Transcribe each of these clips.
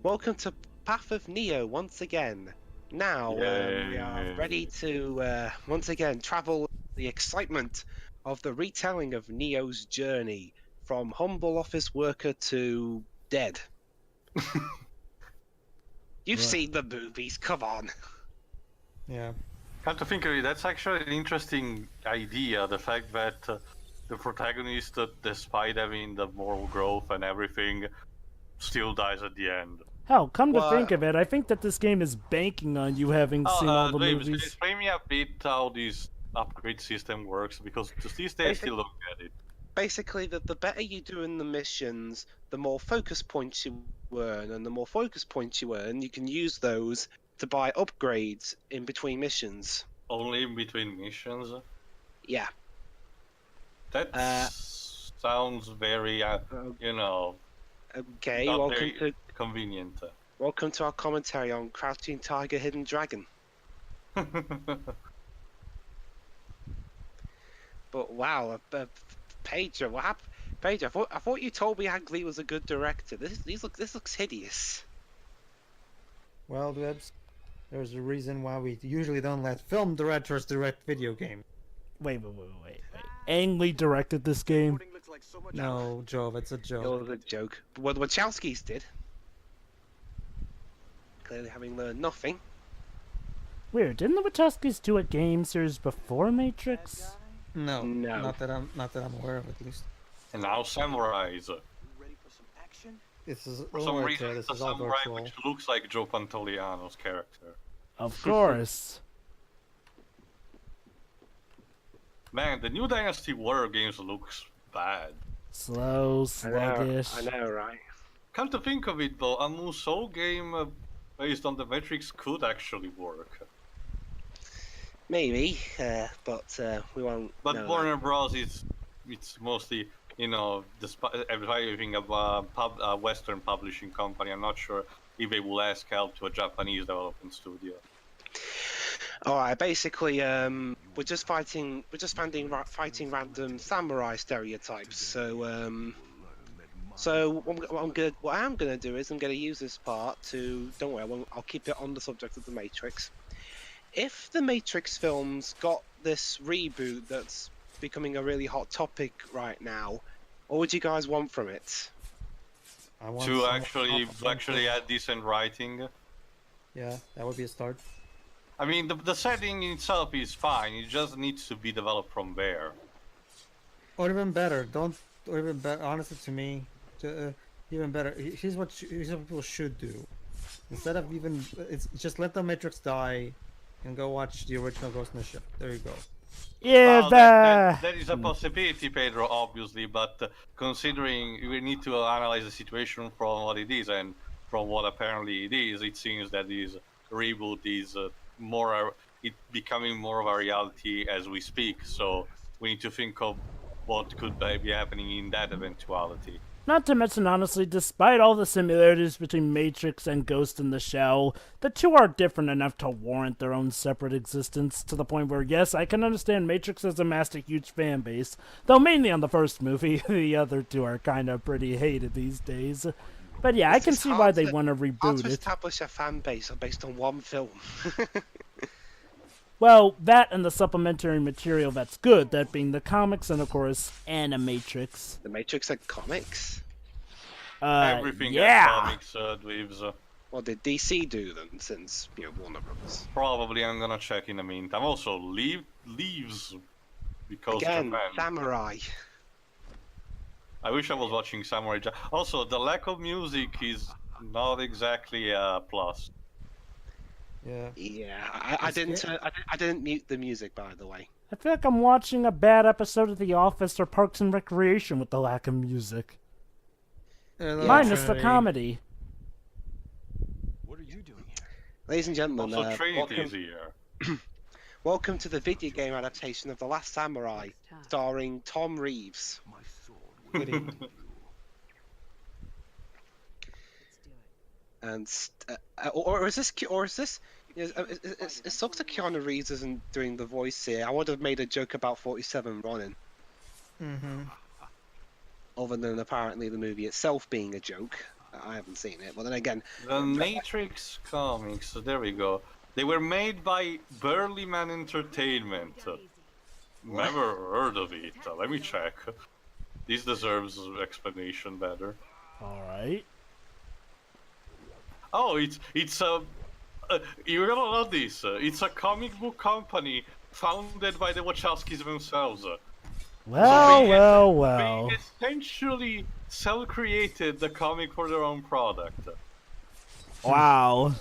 Welcome to Path of Neo once again. Now, we are ready to once again travel the excitement of the retelling of Neo's journey from humble office worker to dead. You've seen the movies, come on. Yeah. Come to think of it, that's actually an interesting idea. The fact that the protagonist, despite having the moral growth and everything, still dies at the end. Hell, come to Well, think of it, I think that this game is banking on you having seen all the Dwibs, can you movies. explain me a bit how this upgrade system works? Because to this day I still don't get it. Basically, the better you do in the missions, the more focus points you earn, and the more focus points you earn, you can use those to buy upgrades in between missions. Only in between missions? Yeah. That sounds very, you know, Okay, not welcome very to convenient. Welcome to our commentary on Crouching Tiger, Hidden Dragon. But wow, Pedro, what happened? Pedro, I thought you told me Ang Lee was a good director. This looks hideous. Well, Dwibs, there's a reason why we usually don't let film directors direct video games. Wait. Ang Lee directed this game? No, Jove, it's a It joke. was a joke. But what the Wachowskis did, clearly having learned nothing. Weird, didn't the Wachowskis do a game series before Matrix? No, No. not that I'm aware of, at least. And now samurais. This is For some reason, this it's a is all samurai virtual. which looks like Joe Pantoliano's character. Of course. Man, the new Dynasty Warrior games looks bad. Slow, sluggish. I know, right? Come to think of it though, a Musou game based on the Matrix could actually work. Maybe, but we won't. But know Warner Bros. It's mostly, you know, everything of a Western publishing company. I'm not sure if they will ask help to a Japanese development studio. All right, basically, we're just fighting random samurai stereotypes. So, what I'm gonna do is I'm gonna use this part to. Don't worry, I'll keep it on the subject of the Matrix. If the Matrix films got this reboot that's becoming a really hot topic right now, what would you guys want from it? I want To some actually add decent writing. Yeah, that would be a start. I mean, the setting itself is fine. It just needs to be developed from there. Or even better, honestly, to me, even better. Here's what people should do. Instead of it's just let the Matrix die, and go watch the original Ghost in the Shell. There you go. Yeah, Well, that is a possibility, Pedro, obviously, but considering we need to analyze the situation from what it is, and from what apparently it is, it seems that this reboot is becoming more of a reality as we speak. So we need to think of what could be happening in that eventuality. Not to mention, honestly, despite all the similarities between Matrix and Ghost in the Shell, the two are different enough to warrant their own separate existence, to the point where, yes, I can understand Matrix has amassed a huge fan base, though mainly on the first movie. The other two are kind of pretty hated these days. But yeah, I can see why they want to Hard reboot to it. establish a fan base based on one film. Well, that and the supplementary material that's good, that being the comics and, of course, Animatrix. The Matrix had comics. Everything yeah. comics, Dwibs. Well, did DC do them since Warner Brothers? Probably I'm gonna check in the meantime. Also, leaves because Again, Japan. samurai. I wish I was watching Samurai Jack. Also, the lack of music is not exactly a plus. Yeah. Yeah, I didn't mute the music, by the way. I feel like I'm watching a bad episode of The Office or Parks and Recreation with the lack of music. Minus the comedy. What are you doing here? Ladies and gentlemen, Also, Trinity is here. welcome to the video game adaptation of The Last Samurai, starring Tom Reeves. My sword will you. And or is this it sucks that Keanu Reeves isn't doing the voice here. I would have made a joke about 47 Ronin. Mm-hmm. Other than apparently the movie itself being a joke. I haven't seen it. But then again, The Matrix comics, there we go. They were made by Burlyman Entertainment. Never heard of it. Let me check. This deserves explanation better. All right. Oh, it's a you're gonna love this. It's a comic book company founded by the Wachowskis themselves. Well. They essentially self-created the comic for their own product. Wow.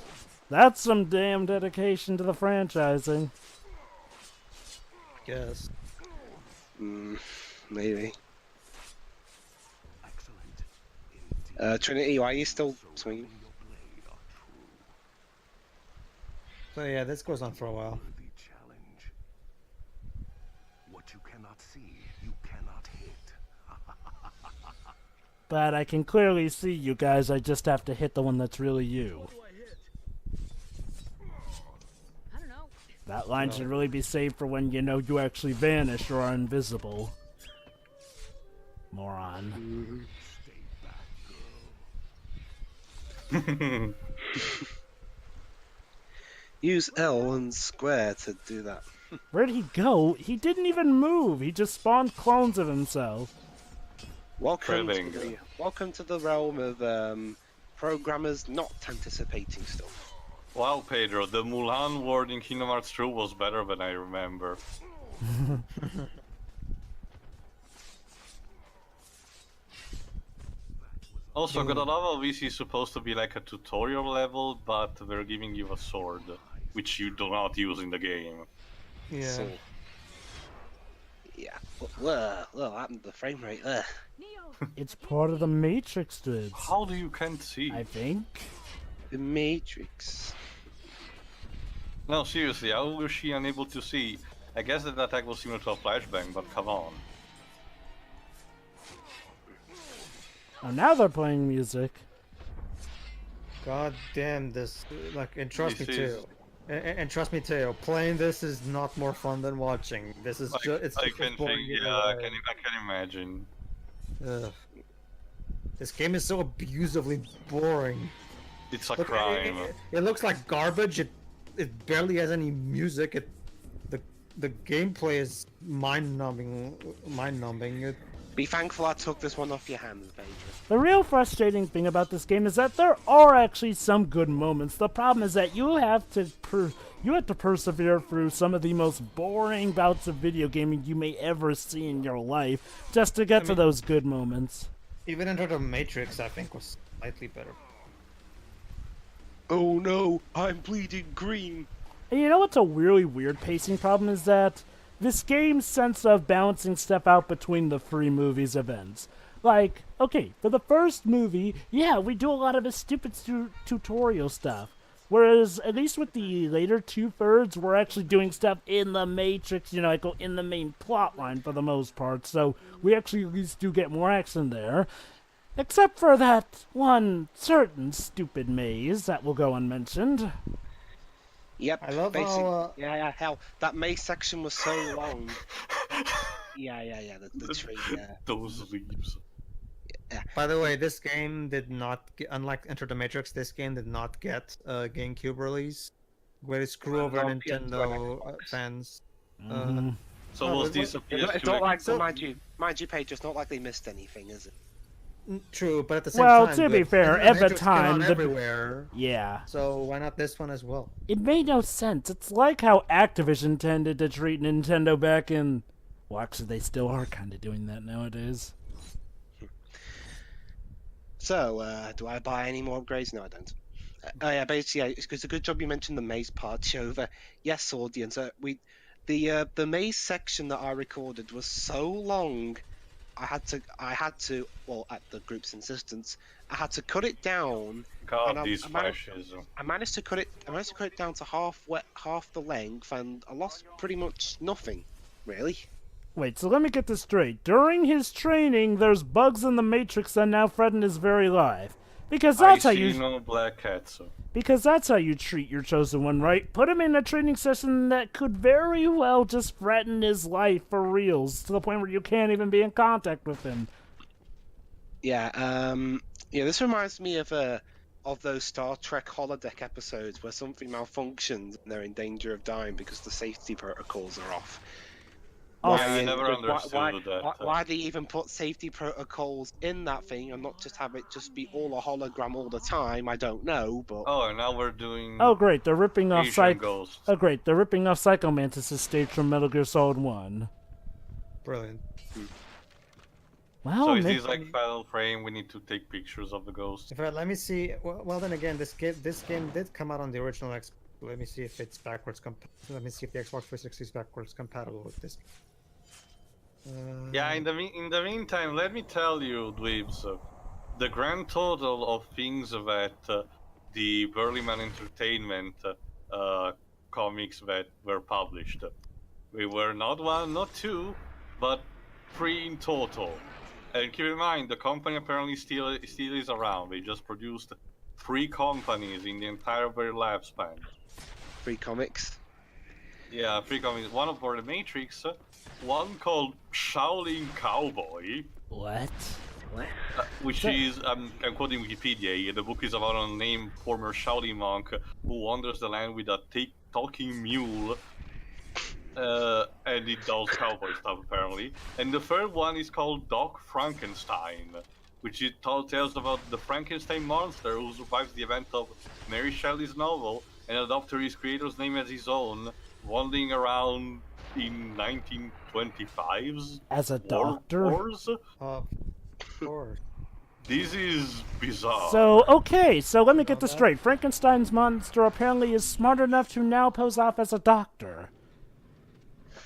That's some damn dedication to the franchising. Guess. Maybe. Excellent. Trinity, why are you still swinging? So yeah, this goes on for a while. Worthy challenge. What you cannot see, you cannot hit. But I can clearly see you guys. I just have to hit the one that's really you. I don't know. That line should really be saved for when you know you actually vanish or are invisible. Moron. Stay back, girl. Use L and square to do that. Where'd he go? He didn't even move. He just spawned clones of himself. Welcome Cribbing. welcome to the realm of programmers not anticipating stuff. Wow, Pedro, the Mulan word in Kingdom Hearts 2 was better than I remember. Also, got a lot of this is supposed to be like a tutorial level, but they're giving you a sword, which you do not use in the game. Yeah. So, yeah. What happened to the frame rate there? Neo. It's part of the Matrix, Dwibs. How do you can't see? I think. The Matrix. No, seriously, how was she unable to see? I guess that attack was similar to a flashbang, but come on. Oh, now they're playing music. God damn this! Like, and trust me This too. is- And trust me too. Playing this is not more fun than watching. This is just it's I just can boring think, either yeah, I way. can imagine. Ugh. This game is so abusively boring. It's a Look, crime. it looks like garbage. It barely has any music. The gameplay is mind-numbing. Be thankful I took this one off your hands, Pedro. The real frustrating thing about this game is that there are actually some good moments. The problem is that you have to persevere through some of the most boring bouts of video gaming you may ever see in your life just to get to those good moments. Even Enter the Matrix, I think, was slightly better. Oh no, I'm bleeding green. And you know what's a really weird pacing problem is that this game's sense of balancing stuff out between the three movies' events. Like, okay, for the first movie, yeah, we do a lot of the stupid tutorial stuff. Whereas, at least with the later two-thirds, we're actually doing stuff in the Matrix, you know, like in the main plot line for the most part. So, we actually at least do get more action there. Except for that one certain stupid maze that will go unmentioned. Yep. I love how, yeah, hell, that maze section was so long. yeah, the tree, yeah. Those leaves. By the way, this game did not get, unlike Enter the Matrix, this game did not get a GameCube release. Where it screw over Not PS2 Nintendo and Xbox. fans. So Oh, was but this a It's PS2? not like, So- mind you, Paige, it's not like they missed anything, is it? True, but at the same Well, time, to be the fair, Enter the at the Matrix came out time, the- everywhere. Yeah. So why not this one as well? It made no sense. It's like how Activision tended to treat Nintendo back in... Well, actually, they still are kind of doing that nowadays. So, do I buy any more upgrades? No, I don't. Oh yeah, basically, it's a good job you mentioned the maze part, Shova. Yes, audience, the maze section that I recorded was so long, I had to, well, at the group's insistence, I had to cut it down. God, And these I managed- flashes. I managed to cut it down to half the length, and I lost pretty much nothing, really. Wait, so let me get this straight. During his training, there's bugs in the Matrix that now threaten his very life. Because that's I how see you... no black cats. Because that's how you treat your chosen one, right? Put him in a training session that could very well just threaten his life for reals, to the point where you can't even be in contact with him. Yeah, yeah. This reminds me of those Star Trek holodeck episodes where something malfunctions and they're in danger of dying because the safety protocols are off. Oh, Yeah, I never Why, understood that. why they even put safety protocols in that thing and not just have it just be all a hologram all the time? I don't know, but Oh, and now we're doing Oh great, they're ripping off Asian Ghosts. Oh great, they're ripping off Psycho Mantis' stage from Metal Gear Solid 1. Brilliant. Wow, So is this like Fatal Frame? We need to take pictures of the ghosts. In fact, let me see. Well, then again, this game did come out on the original Xbox. Let me see if it's backwards Let me see if the Xbox 360 is backwards compatible with this. Yeah, in the meantime, let me tell you, Dwibs, the grand total of things that the Burlyman Entertainment comics that were published. We were not one, not two, but 3 in total. And keep in mind, the company apparently still is around. They just produced 3 companies in the entire very lifespan. 3 comics. Yeah, 3 companies. One for the Matrix, one called Shaolin Cowboy. What? Which is, I'm quoting Wikipedia, the book is about an unnamed former Shaolin monk who wanders the land with a talking mule. And it does cowboy stuff apparently. And the third one is called Doc Frankenstein, which it tells about the Frankenstein monster who survives the event of Mary Shelley's novel and adopted his creator's name as his own, wandering around in 1925's As a doctor? wars. Of course. This is bizarre. So, okay, so let me get this straight. Frankenstein's monster apparently is smart enough to now pose off as a doctor.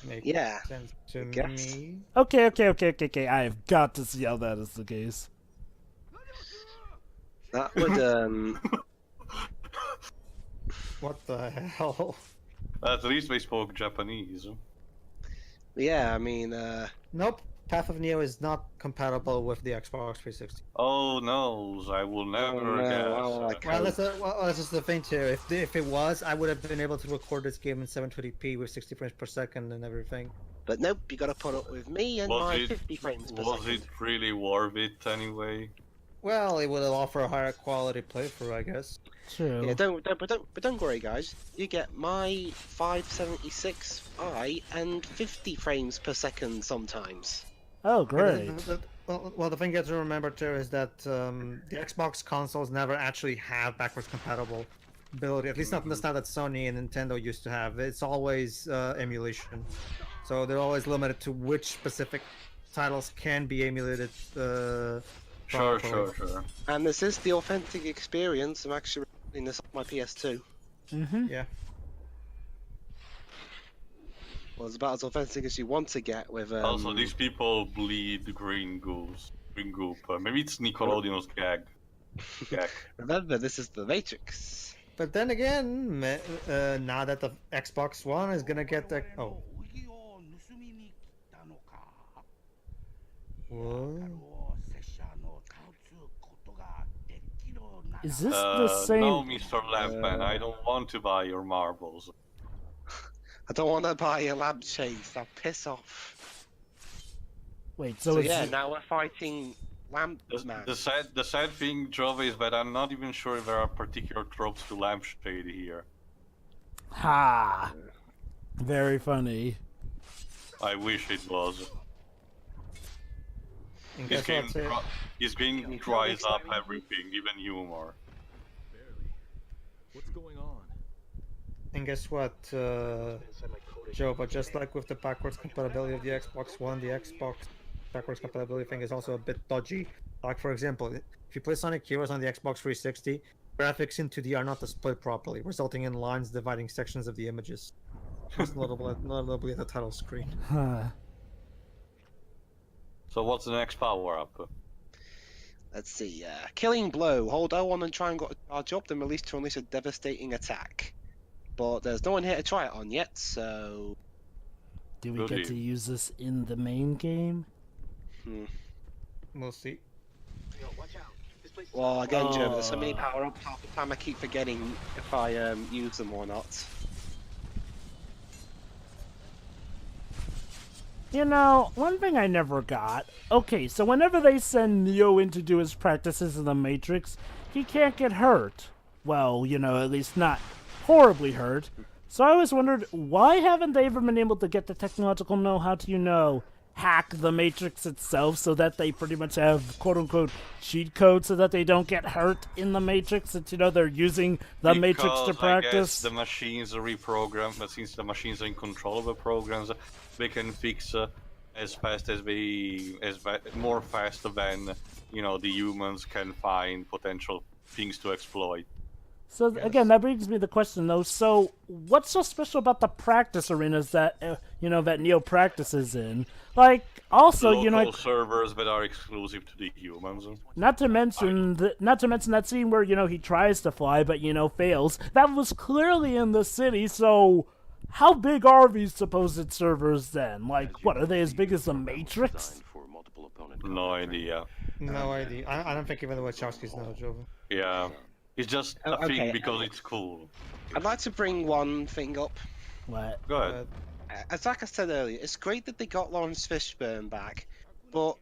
Makes Yeah, sense to guess. me. Okay. I have got to see how that is the case. That would What the hell? At least they spoke Japanese. yeah. I mean, Nope. Path of Neo is not compatible with the Xbox 360. Oh no, I will never no, guess. well, I Well, that's just the thing too. If it was, I would have been able to record this game in 720p with 60 frames per second and everything. but nope. You got to put up with me and Was my it- 50 frames per Was second. it really worth it anyway? Well, it would offer a higher quality playthrough, I guess. True. Yeah, but don't worry, guys. You get my 576i and 50 frames per second sometimes. Oh, great. Well, the thing you have to remember too is that the Xbox consoles never actually have backwards compatible ability. At least not in the style that Sony and Nintendo used to have. It's always emulation, so they're always limited to which specific titles can be emulated. Sure. And this is the authentic experience. I'm actually running this on my PS2. Mm-hmm. Yeah. Well, it's about as authentic as you want to get with. Also, these people bleed green goose. Green goop. Maybe it's Nickelodeon's gag. Remember, this is the Matrix. But then again, now that the Xbox One is gonna get the Whoa. Is this the same? No, Mr. Lampman, I don't want to buy your marbles. I don't want to buy a lampshade. I'll piss off. Wait, So it's yeah, now we're fighting Lampman. The sad thing, Jove, is that I'm not even sure if there are particular tropes to lampshade here. Ha! Very funny. I wish it was. And This guess game, what? this game dries up everything, even humor. Barely. What's going on? And guess what, Joe? But just like with the backwards compatibility of the Xbox One, the Xbox backwards compatibility thing is also a bit dodgy. Like, for example, if you play Sonic Heroes on the Xbox 360, graphics in 2D are not displayed properly, resulting in lines dividing sections of the images. Most notably at the title screen. Huh. So what's the next power-up? Let's see. Killing Blow. Hold O1 and triangle to charge up, then release to unleash a devastating attack. But there's no one here to try it on yet, so... Do we Goody. get to use this in the main game? We'll see. Well, again, Joe, there's so many Oh. power-ups, half the time I keep forgetting if I use them or not. You know, one thing I never got. Okay, so whenever they send Neo in to do his practices in the Matrix, he can't get hurt. Well, you know, at least not horribly hurt. So I always wondered, why haven't they ever been able to get the technological know-how to, you know, hack the Matrix itself so that they pretty much have quote-unquote cheat codes so that they don't get hurt in the Matrix, since, you know, they're using the Matrix to Because, practice? I guess the machines are reprogrammed, but since the machines are in control of the programs, they can fix as fast as more faster than, you know, the humans can find potential things to exploit. So again, that brings me to the question though. So what's so special about the practice arenas that you know that Neo practices in? Like also, Local you know, like, servers that are exclusive to the humans. not to mention that scene where, you know, he tries to fly but, you know, fails. That was clearly in the city. So how big are these supposed servers then? Like, what are they as big as the Matrix? No idea. No idea. I don't think even the Wachowskis know, Joven. Yeah. It's just a Okay. thing because it's cool. I'd like to bring one thing up. What? Go ahead. As like I said earlier, it's great that they got Lawrence Fishburne back, but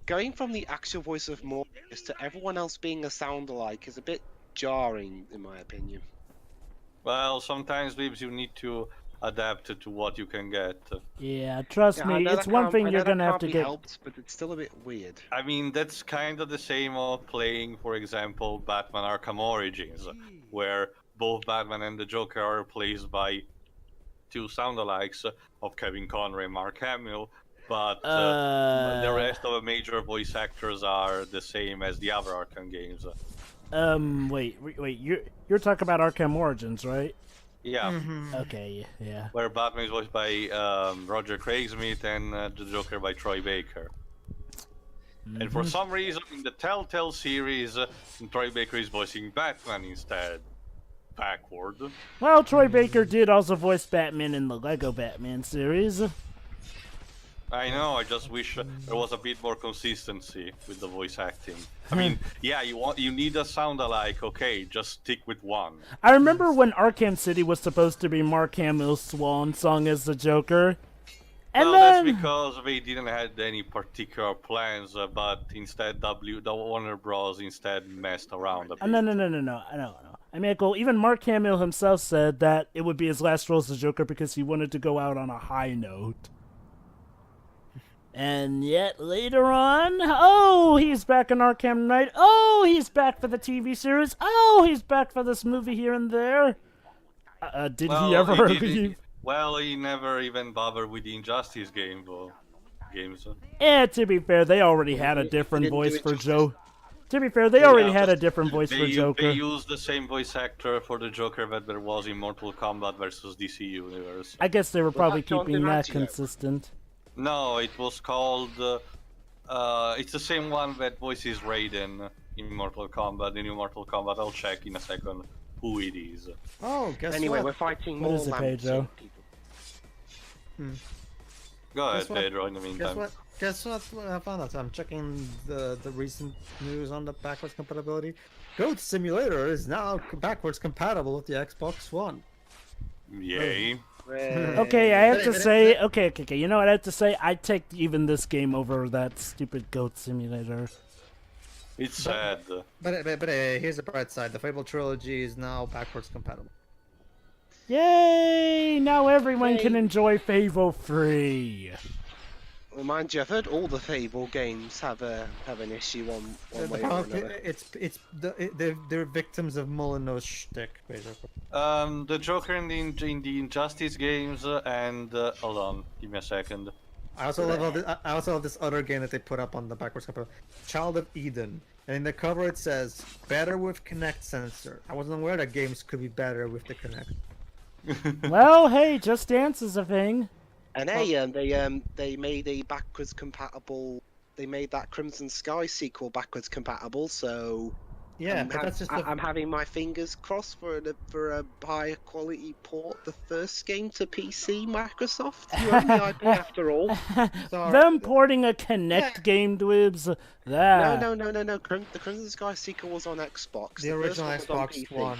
going from the actual voice of Morpheus to everyone else being a sound-alike is a bit jarring, in my opinion. Well, sometimes, Dwibs, you need to adapt to what you can get. Yeah, trust Yeah, I me, know it's that one can't- thing I you're know that gonna have can't to be get. helped, but it's still a bit weird. I mean, that's kind of the same of playing, for example, Batman Arkham Origins, where both Batman and the Joker are replaced by two sound-alikes of Kevin Conroy and Mark Hamill, but the rest of the major voice actors are the same as the other Arkham games. Wait, you're talking about Arkham Origins, right? Yeah, Okay, yeah. where Batman is voiced by Roger Craig-Smith and the Joker by Troy Baker. And for some reason, in the Telltale series, Troy Baker is voicing Batman instead. Backward. Well, Troy Baker did also voice Batman in the Lego Batman series. I know, I just wish there was a bit more consistency with the voice acting. I mean, yeah, you need a sound alike, okay, just stick with one. I remember when Arkham City was supposed to be Mark Hamill's swan song as the Joker. And Well, then... that's because they didn't have any particular plans, but instead the Warner Bros. Instead messed around a bit. No. I mean, well, even Mark Hamill himself said that it would be his last role as the Joker because he wanted to go out on a high note. And yet later on, oh, he's back in Arkham Knight. Oh, he's back for the TV series. Oh, he's back for this movie here and there. Did he ever leave? Well, he never even bothered with the Injustice games. To be fair, they already had a different didn't do voice it for justice. Joe. To be fair, they already Yeah, had a different voice for Joker. They used the same voice actor for the Joker that there was in Mortal Kombat versus DC Universe. I guess they were probably that John keeping that DiMaggio? consistent. No, it was called. It's the same one that voices Raiden in Mortal Kombat. The new Mortal Kombat. I'll check in a second who it is. Oh, guess Anyway, what? we're fighting What more is it, lamps Pedro? and people. Go ahead, Guess what? Pedro. In the meantime. Guess what? I found out. I'm checking the recent news on the backwards compatibility. Goat Simulator is now backwards compatible with the Xbox One. Yay! Okay, I have to say, okay, you know what I have to say? I'd take even this game over that stupid Goat Simulator. It's sad. But here's the bright side: the Fable trilogy is now backwards compatible. Yay! Now everyone can enjoy Fable free. Well, mind you, I've heard all the Fable games have an issue one The way or problem- another. they're victims of Molyneux's shtick, basically. The Joker in the Injustice games and hold on, give me a second. I also love this other game that they put up on the backwards compatible, Child of Eden, and in the cover it says "better with Kinect sensor." I wasn't aware that games could be better with the Kinect. Well, hey, Just Dance is a thing. And they made a backwards compatible. They made that Crimson Sky sequel backwards compatible. So Yeah, but that's just I'm having my fingers crossed for a higher quality port. The first game to PC, Microsoft. You own the IP after all. Them porting a Kinect game, Dwibs. That. No. The Crimson Sky sequel was on Xbox. the first original one was on Xbox PC. One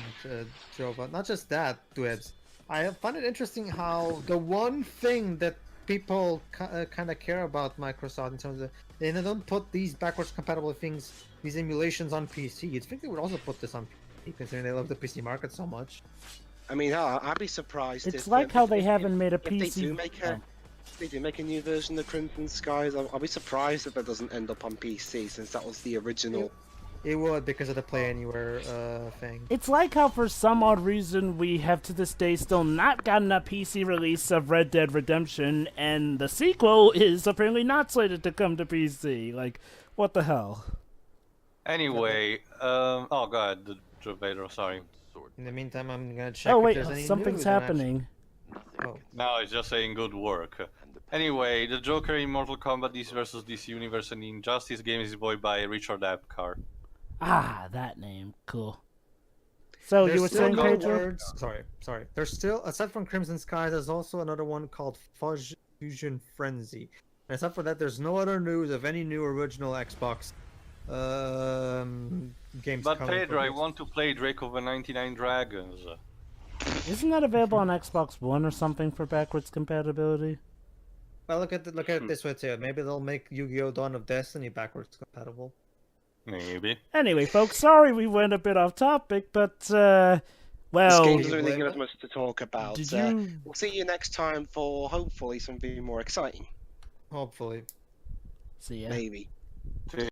drove. Not just that, Dwibs. I find it interesting how the one thing that people kind of care about Microsoft in terms of they don't put these backwards compatible things, these emulations on PC. You'd think they would also put this on PC, considering they love the PC market so much. I mean, I'd be surprised. It's if, like how they if- haven't made a if PC. They do make a, if they do make a new version of Crimson Skies. I'll be surprised if that doesn't end up on PC, since that was the original. It would because of the Play Anywhere thing. It's like how for some odd reason we have to this day still not gotten a PC release of Red Dead Redemption, and the sequel is apparently not slated to come to PC. Like, what the hell? Anyway, oh god, the Pedro, sorry. In the meantime, I'm gonna check. Oh if wait, there's any something's news on happening. Oh, No, it's just saying good work. Anyway, the Joker in Mortal Kombat DC vs. DC Universe and Injustice game is voiced by Richard Epcar. Ah, that name, cool. So there's you were still saying, no Pedro? words. Sorry. There's still, aside from Crimson Skies, there's also another one called Fuzz Fusion Frenzy. And except for that, there's no other news of any new original Xbox games. But coming Pedro, for I this. want to play Drake of the 99 Dragons. Isn't that available on Xbox One or something for backwards compatibility? Well, look at it this way too. Maybe they'll make Yu-Gi-Oh! Dawn of Destiny backwards compatible. Maybe. Anyway, folks, sorry we went a bit off topic, but This well, game you doesn't really blame give us it? much to talk about. did you? We'll see you next time for hopefully something more exciting. Hopefully. See ya. Maybe.